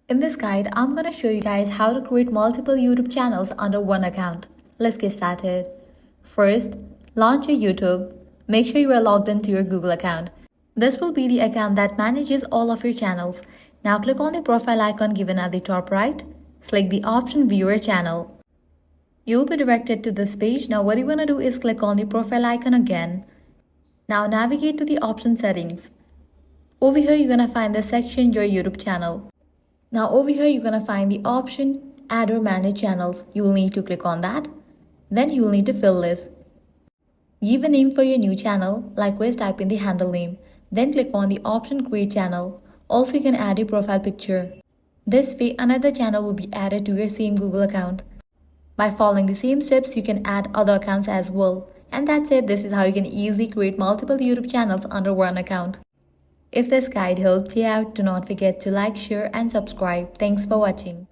In this guide, I'm going to show you guys how to create multiple YouTube channels under one account. Let's get started. First, launch your YouTube. Make sure you are logged into your Google account. This will be the account that manages all of your channels. Now click on the profile icon given at the top right. Select the option View Your Channel. You will be directed to this page. Now what you want to do is click on the profile icon again. Now navigate to the option settings. Over here you're going to find the section Your YouTube Channel. Now over here you're going to find the option Add or Manage Channels. You will need to click on that. Then you will need to fill this. Give a name for your new channel, likewise type in the handle name. Then click on the option Create Channel. Also you can add your profile picture. This way another channel will be added to your same Google account. By following the same steps you can add other accounts as well. And that's it. This is how you can easily create multiple YouTube channels under one account. If this guide helped you out, do not forget to like, share and subscribe. Thanks for watching.